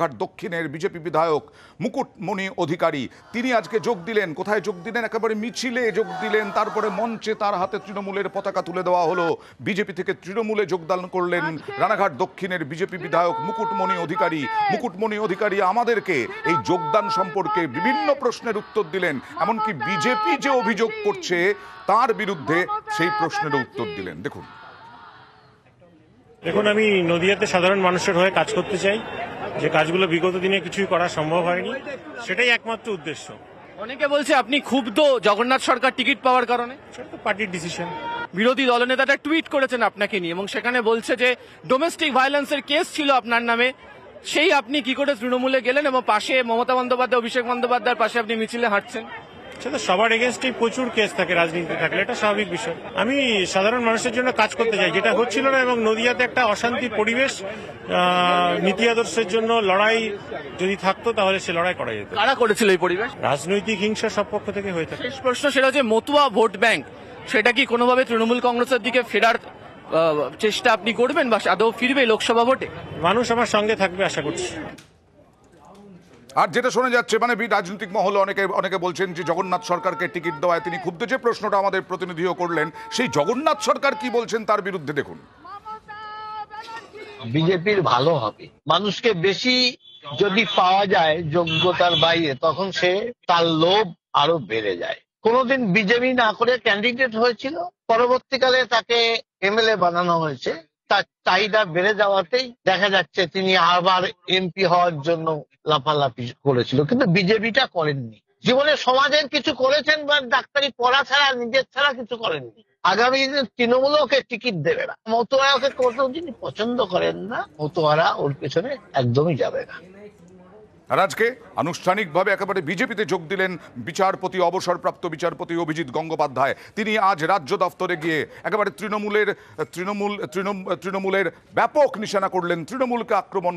দক্ষিণের বিজেপি বিধায়ক মুকুটমণি অধিকারী তিনি আজকে যোগ দিলেন। কোথায় যোগ দিলেন? একেবারে মিছিলে যোগ দিলেন। তারপরে মঞ্চে তার হাতে তৃণমূলের পতাকা তুলে দেওয়া হলো। বিজেপি থেকে তৃণমূলে যোগদান করলেন রানাঘাট দক্ষিণের বিজেপি বিধায়ক মুকুটমণি অধিকারী। মুকুটমণি অধিকারী আমাদেরকে এই যোগদান সম্পর্কে বিভিন্ন প্রশ্নের উত্তর দিলেন। এমনকি বিজেপি যে অভিযোগ করছে তার বিরুদ্ধে সেই প্রশ্নেরও উত্তর দিলেন। দেখুন, আমি নদিয়াতে সাধারণ মানুষের হয়ে কাজ করতে চাই। যে কাজগুলো বিগত দিনে কিছুই করা সম্ভব হয়নি, সেটাই একমাত্র উদ্দেশ্য। অনেকে বলছে আপনি ক্ষুব্ধ জগন্নাথ সরকার টিকিট পাওয়ার কারণে। সেটা তো পার্টির ডিসিশন। বিরোধী দলনেতাটা টুইট করেছেন আপনাকে নিয়ে এবং সেখানে বলছে যে ডোমেস্টিক ভায়োলেন্সের কেস ছিল আপনার নামে, সেই আপনি কি করে তৃণমূলে গেলেন এবং পাশে মমতা বন্দ্যোপাধ্যায়, অভিষেক বন্দ্যোপাধ্যায়ের পাশে আপনি মিছিলে হাঁটছেন। সেটা সবার এগেনস্টেই প্রচুর কেস থাকে রাজনীতিতে থাকলে, এটা স্বাভাবিক বিষয়। আমি সাধারণ মানুষের জন্য কাজ করতে চাই, যেটা হচ্ছিল না। এবং নদিয়াতে একটা অশান্তি পরিবেশ, নীতি আদর্শের জন্য লড়াই যদি থাকতো তাহলে সে লড়াই করা যেত। কারা করেছিল এই পরিবেশ? রাজনৈতিক হিংসা সব পক্ষ থেকে হয়ে থাকে। শেষ প্রশ্ন, সেটা হচ্ছে মতুয়া ভোট ব্যাংক, সেটা কি কোনোভাবে তৃণমূল কংগ্রেসের দিকে ফেরার চেষ্টা আপনি করবেন বা আদৌ ফিরবে লোকসভা ভোটে? মানুষ আমার সঙ্গে থাকবে আশা করছি। আর যেটা শোনা যাচ্ছে, মানে রাজনৈতিক মহলে অনেকে বলছেন যে জগন্নাথ সরকারকে টিকিট দেওয়ায় তিনি ক্ষুব্ধ। যে প্রশ্নটা আমাদের প্রতিনিধিও করলেন, সেই জগন্নাথ সরকার কি বলছেন তার বিরুদ্ধে দেখুন। বিজেপির ভালো হবে, মানুষকে বেশি যদি পাওয়া যায় যোগ্যতার বাইরে, তখন সে তার লোভ আরো বেড়ে যায়। কোনোদিন বিজেপি না করে ক্যান্ডিডেট হয়েছিল, পরবর্তীকালে তাকে এমএলএ বানানো হয়েছে। তার চাহিদা বেড়ে যাওয়াতেই দেখা যাচ্ছে তিনি আবার এমপি হওয়ার জন্য লাফালাফি করেছিল, কিন্তু বিজেপিটা করেননি। জীবনে সমাজের কিছু করেছেন বা ডাক্তারি পড়া ছাড়া, নিজের ছাড়া কিছু করেননি। আগামী দিনে তৃণমূলও ওকে টিকিট দেবে না। মতুয়ারা ওকে কোথাও যিনি পছন্দ করেন না, মতুয়ারা ওর পেছনে একদমই যাবে না। আর আজকে আনুষ্ঠানিকভাবে একেবারে বিজেপিতে যোগ দিলেন অবসরপ্রাপ্ত বিচারপতি অভিজিৎ গঙ্গোপাধ্যায়। তিনি আজ রাজ্য দফতরে গিয়ে একেবারে তৃণমূলের ব্যাপক নিশানা করলেন, তৃণমূলকে আক্রমণ